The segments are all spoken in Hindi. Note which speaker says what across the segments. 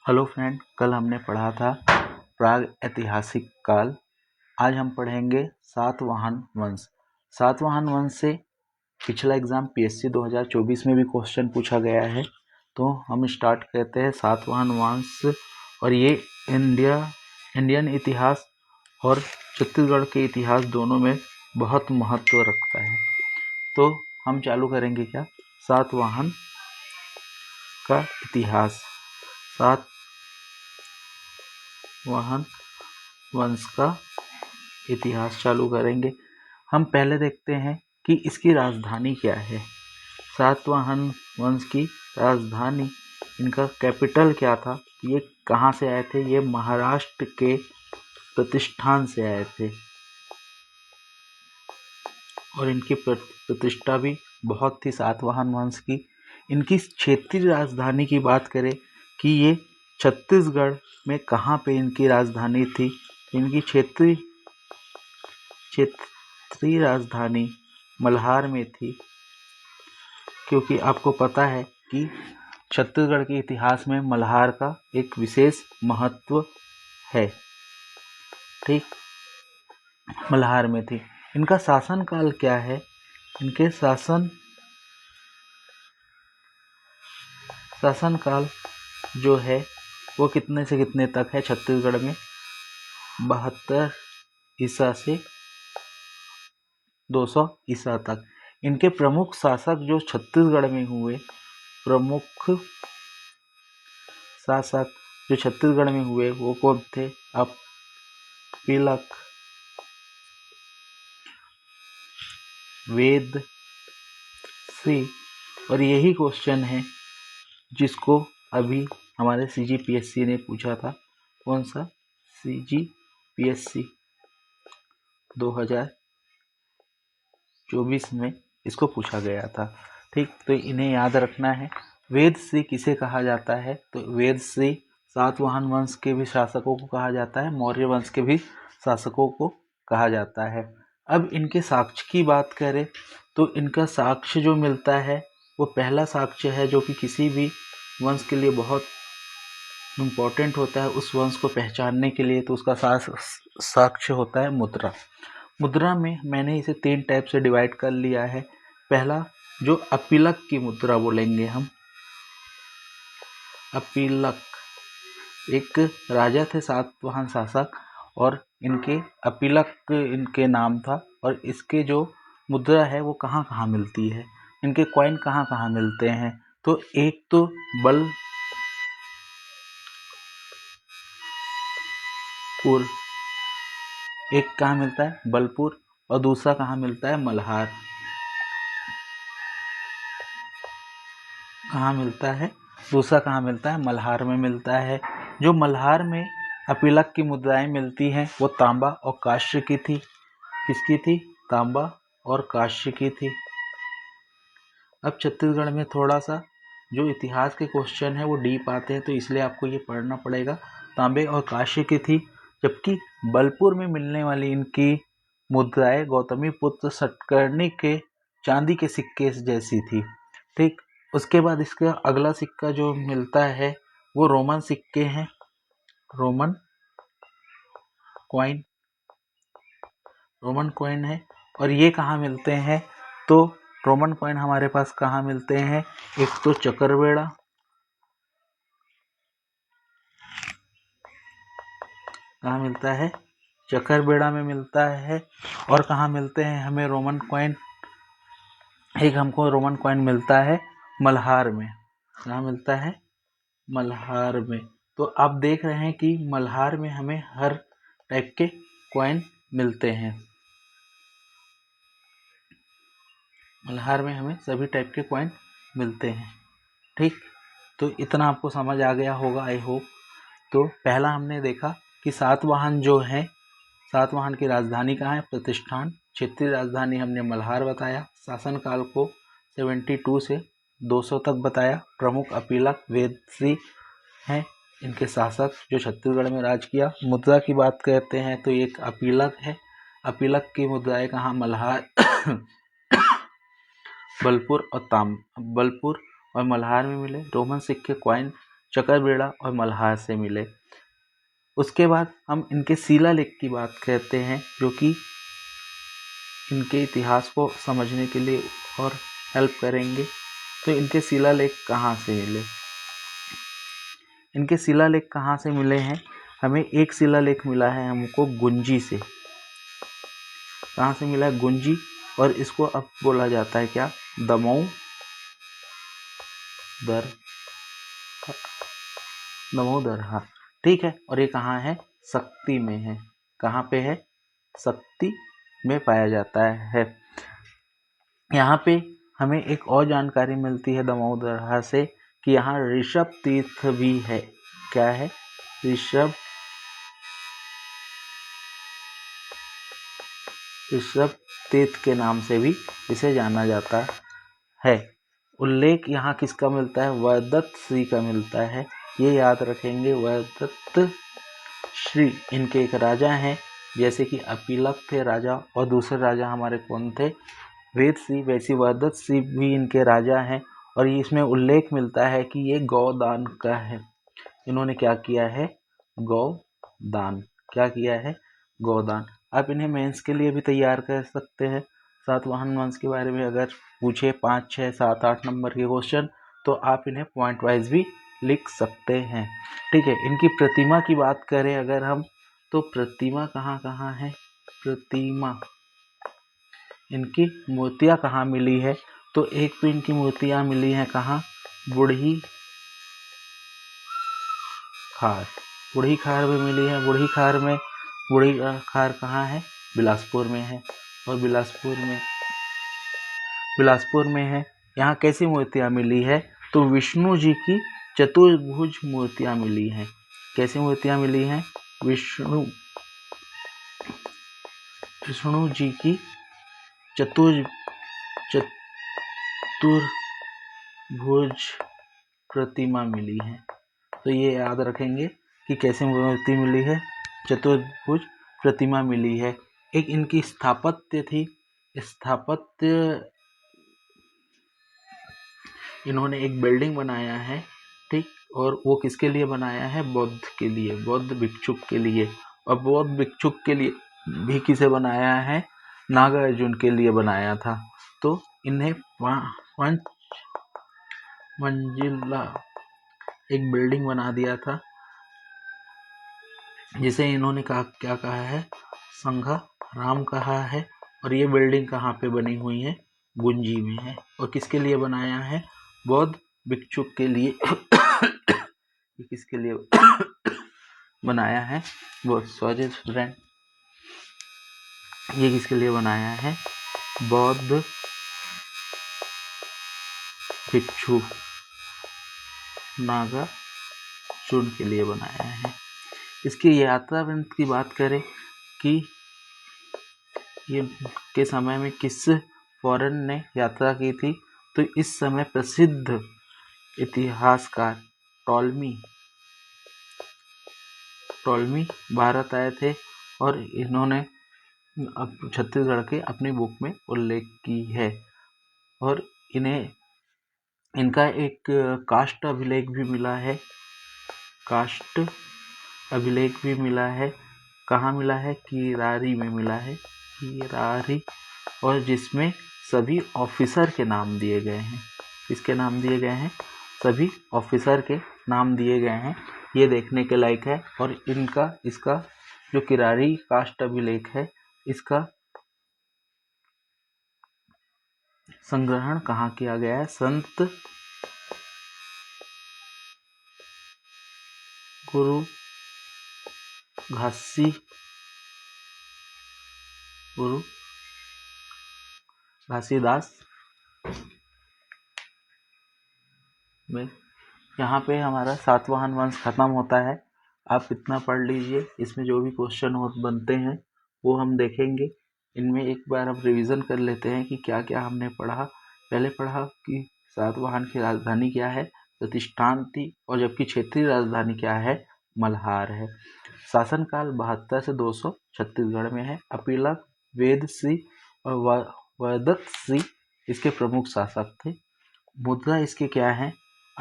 Speaker 1: हेलो फ्रेंड, कल हमने पढ़ा था प्राग ऐतिहासिक काल। आज हम पढ़ेंगे सातवाहन वंश। सातवाहन वंश से पिछला एग्जाम पीएससी 2024 में भी क्वेश्चन पूछा गया है। तो हम स्टार्ट करते हैं सातवाहन वंश। और ये इंडियन इतिहास और छत्तीसगढ़ के इतिहास दोनों में बहुत महत्व रखता है। तो हम चालू करेंगे क्या, सातवाहन का इतिहास। सातवाहन वंश का इतिहास चालू करेंगे। हम पहले देखते हैं कि इसकी राजधानी क्या है। सातवाहन वंश की राजधानी, इनका कैपिटल क्या था, ये कहाँ से आए थे? ये महाराष्ट्र के प्रतिष्ठान से आए थे और इनकी प्रतिष्ठा भी बहुत थी सातवाहन वंश की। इनकी क्षेत्रीय राजधानी की बात करें कि ये छत्तीसगढ़ में कहाँ पे इनकी राजधानी थी। इनकी क्षेत्रीय राजधानी मल्हार में थी, क्योंकि आपको पता है कि छत्तीसगढ़ के इतिहास में मल्हार का एक विशेष महत्व है। ठीक, मल्हार में थी। इनका शासनकाल क्या है? इनके शासनकाल जो है वो कितने से कितने तक है छत्तीसगढ़ में? 72 ईसा से 200 ईसा तक। इनके प्रमुख शासक जो छत्तीसगढ़ में हुए, वो कौन थे? अपिलक, वेदश्री। और यही क्वेश्चन है जिसको अभी हमारे CGPSC ने पूछा था। कौन सा? CGPSC 2024 में इसको पूछा गया था। ठीक, तो इन्हें याद रखना है। वेदश्री किसे कहा जाता है? तो वेदश्री सातवाहन वंश के भी शासकों को कहा जाता है, मौर्य वंश के भी शासकों को कहा जाता है। अब इनके साक्ष्य की बात करें तो इनका साक्ष्य जो मिलता है वो पहला साक्ष्य है जो कि किसी भी वंश के लिए बहुत इम्पोर्टेंट होता है उस वंश को पहचानने के लिए। तो उसका साक्ष्य होता है मुद्रा। मुद्रा में मैंने इसे 3 टाइप से डिवाइड कर लिया है। पहला जो अपिलक की मुद्रा बोलेंगे हम। अपिलक एक राजा थे, सातवाहन शासक, और इनके अपिलक इनके नाम था। और इसके जो मुद्रा है वो कहाँ कहाँ मिलती है, इनके कॉइन कहाँ कहाँ मिलते हैं? तो एक तो बलपुर, एक कहाँ मिलता है? बलपुर, और दूसरा कहाँ मिलता है? मल्हार। कहाँ मिलता है? दूसरा कहाँ मिलता है? मल्हार में मिलता है। जो मल्हार में अपिलक की मुद्राएं मिलती हैं वो तांबा और कांस्य की थी। किसकी थी? तांबा और कांस्य की थी। अब छत्तीसगढ़ में थोड़ा सा जो इतिहास के क्वेश्चन है वो डीप आते हैं, तो इसलिए आपको ये पढ़ना पड़ेगा। तांबे और कांस्य की थी। जबकि बलपुर में मिलने वाली इनकी मुद्राएं गौतमीपुत्र सतकर्णी के चांदी के सिक्के जैसी थी। ठीक, उसके बाद इसका अगला सिक्का जो मिलता है वो रोमन सिक्के हैं, रोमन कॉइन है। और ये कहाँ मिलते हैं? तो रोमन कॉइन हमारे पास कहाँ मिलते हैं? एक तो चकरवेड़ा, कहाँ मिलता है? चकरवेड़ा में मिलता है। और कहाँ मिलते हैं हमें रोमन कॉइन? एक हमको रोमन कॉइन मिलता है मल्हार में। कहाँ मिलता है? मल्हार में। तो आप देख रहे हैं कि मल्हार में हमें हर टाइप के कॉइन मिलते हैं। मल्हार में हमें सभी टाइप के कॉइन मिलते हैं। ठीक, तो इतना आपको समझ आ गया होगा, आई होप। तो पहला हमने देखा कि सातवाहन जो है, सातवाहन की राजधानी कहाँ है? प्रतिष्ठान। क्षेत्रीय राजधानी हमने मल्हार बताया। शासनकाल को 72 से 200 तक बताया। प्रमुख अपिलक वेदश्री हैं, इनके शासक जो छत्तीसगढ़ में राज किया। मुद्रा की बात करते हैं तो एक अपिलक है। अपिलक की मुद्राएं कहाँ? मल्हार बलपुर और मल्हार में मिले। रोमन सिक्के कॉइन चकरबेड़ा और मल्हार से मिले। उसके बाद हम इनके शिलालेख की बात करते हैं, जो कि इनके इतिहास को समझने के लिए और हेल्प करेंगे। तो इनके शिलालेख कहाँ से मिले? इनके शिलालेख कहाँ से मिले हैं? हमें एक शिलालेख मिला है हमको गुंजी से। कहाँ से मिला है? गुंजी। और इसको अब बोला जाता है क्या? दमोदर। दमोदर, हाँ ठीक है। और ये कहाँ है? शक्ति में है। कहाँ पे है? शक्ति में पाया जाता है। यहाँ पे हमें एक और जानकारी मिलती है दमोदर से कि यहाँ ऋषभ तीर्थ भी है। क्या है? ऋषभ तीर्थ के नाम से भी इसे जाना जाता है। उल्लेख यहाँ किसका मिलता है? वरदत्त श्री का मिलता है। ये याद रखेंगे, वरदत्त श्री इनके एक राजा हैं। जैसे कि अपिलक थे राजा, और दूसरे राजा हमारे कौन थे? वेद सिंह। वैसी वरदत्त सिंह भी इनके राजा हैं। और ये इसमें उल्लेख मिलता है कि ये गौदान का है। इन्होंने क्या किया है? गौदान। क्या किया है? गौदान। आप इन्हें मेंस के लिए भी तैयार कर सकते हैं। सातवाहन वंश के बारे में अगर पूछे 5, 6, 7, 8 नंबर के क्वेश्चन, तो आप इन्हें पॉइंट वाइज भी लिख सकते हैं। ठीक है। इनकी प्रतिमा की बात करें अगर हम, तो प्रतिमा कहाँ कहाँ है? प्रतिमा, इनकी मूर्तियाँ कहाँ मिली है? तो एक तो इनकी मूर्तियाँ मिली हैं कहाँ? बूढ़ी खार। बूढ़ी खार में मिली है। बूढ़ी खार कहाँ है? बिलासपुर में है। और बिलासपुर में है। यहाँ कैसी मूर्तियाँ मिली है? तो विष्णु जी की चतुर्भुज मूर्तियाँ मिली हैं। कैसी मूर्तियाँ मिली हैं? विष्णु जी की चतुर्भुज प्रतिमा मिली है। तो ये याद रखेंगे कि कैसी मूर्ति मिली है? चतुर्भुज प्रतिमा मिली है। एक इनकी स्थापत्य थी। स्थापत्य, इन्होंने एक बिल्डिंग बनाया है, ठीक। और वो किसके लिए बनाया है? बौद्ध के लिए, बौद्ध भिक्षुक के लिए। और बौद्ध भिक्षुक के लिए भी किसे बनाया है? नागार्जुन के लिए बनाया था। तो इन्हें 5 मंजिला एक बिल्डिंग बना दिया था, जिसे इन्होंने क्या कहा है? संघाराम कहा है। और ये बिल्डिंग कहाँ पे बनी हुई है? गुंजी में है। और किसके लिए बनाया है? बौद्ध भिक्षुक के लिए। किसके लिए बनाया है? बहुत सॉरी स्टूडेंट, ये किसके लिए बनाया है? बौद्ध भिक्षु नागार्जुन के लिए बनाया है। इसकी यात्रा वृत्त की बात करें कि ये के समय में किस फॉरेन ने यात्रा की थी, तो इस समय प्रसिद्ध इतिहासकार टॉलमी भारत आए थे। और इन्होंने छत्तीसगढ़ के अपनी बुक में उल्लेख की है। और इनका एक कास्ट अभिलेख भी मिला है। कास्ट अभिलेख भी मिला है। कहाँ मिला है? किरारी में मिला है। किरारी। और जिसमें सभी ऑफिसर के नाम दिए गए हैं। किसके नाम दिए गए हैं? सभी ऑफिसर के नाम दिए गए हैं। ये देखने के लायक है। और इसका जो किरारी कास्ट अभिलेख है, इसका संग्रहण कहाँ किया गया है? संत गुरु घासीदास में। यहाँ पे हमारा सातवाहन वंश खत्म होता है। आप इतना पढ़ लीजिए। इसमें जो भी क्वेश्चन बनते हैं वो हम देखेंगे। इनमें एक बार हम रिवीजन कर लेते हैं कि क्या क्या हमने पढ़ा। पहले पढ़ा कि सातवाहन की राजधानी क्या है? प्रतिष्ठान थी। और जबकि क्षेत्रीय राजधानी क्या है? मल्हार है। शासनकाल 72 से 200 छत्तीसगढ़ में है। अपिलक, वेद सिंह और वरदत्त सिंह इसके प्रमुख शासक थे। मुद्रा इसके क्या है?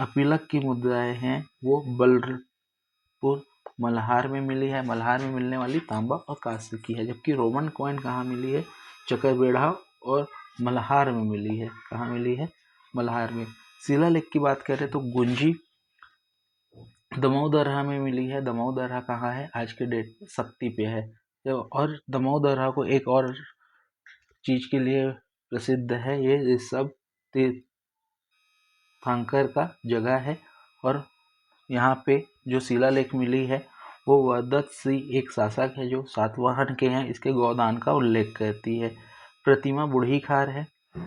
Speaker 1: अपीलक की मुद्राएं हैं वो बलरपुर मल्हार में मिली है, मल्हार में मिलने वाली तांबा और कांस्य की है। जबकि रोमन कॉइन कहाँ मिली है? चकरबेड़ा और मल्हार में मिली है। कहाँ मिली है? मल्हार में। शिलालेख की बात करें तो गुंजी दमोह दर्रा में मिली है। दमोह दर्रा कहाँ है? आज के डेट में शक्ति पे है। और दमोह दर्रा को एक और चीज के लिए प्रसिद्ध है, ये सब तीर्थंकर का जगह है। और यहाँ पे जो शिलालेख मिली है वो वदत्त सिंह एक शासक है जो सातवाहन के हैं, इसके गोदान का उल्लेख करती है। प्रतिमा बूढ़ी खार है।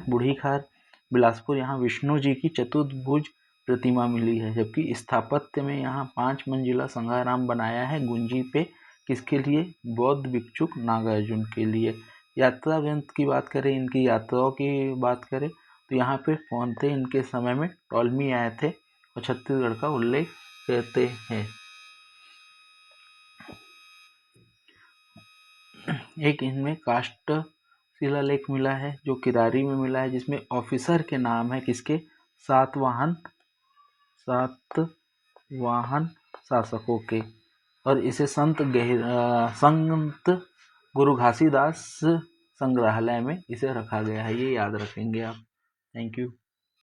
Speaker 1: बूढ़ी खार बिलासपुर, यहाँ विष्णु जी की चतुर्भुज प्रतिमा मिली है। जबकि स्थापत्य में यहाँ 5 मंजिला संघाराम बनाया है गुंजी पे। किसके लिए? बौद्ध भिक्षुक नागार्जुन के लिए। यात्रा ग्रंथ की बात करें, इनकी यात्राओं की बात करें तो यहाँ पे कौन थे इनके समय में? टॉलमी आए थे और छत्तीसगढ़ का उल्लेख करते हैं। एक इनमें काष्ठ शिलालेख मिला है जो किरारी में मिला है, जिसमें ऑफिसर के नाम है किसके? सातवाहन शासकों के। और इसे संत गुरु घासीदास संग्रहालय में इसे रखा गया है। ये याद रखेंगे आप। Thank you.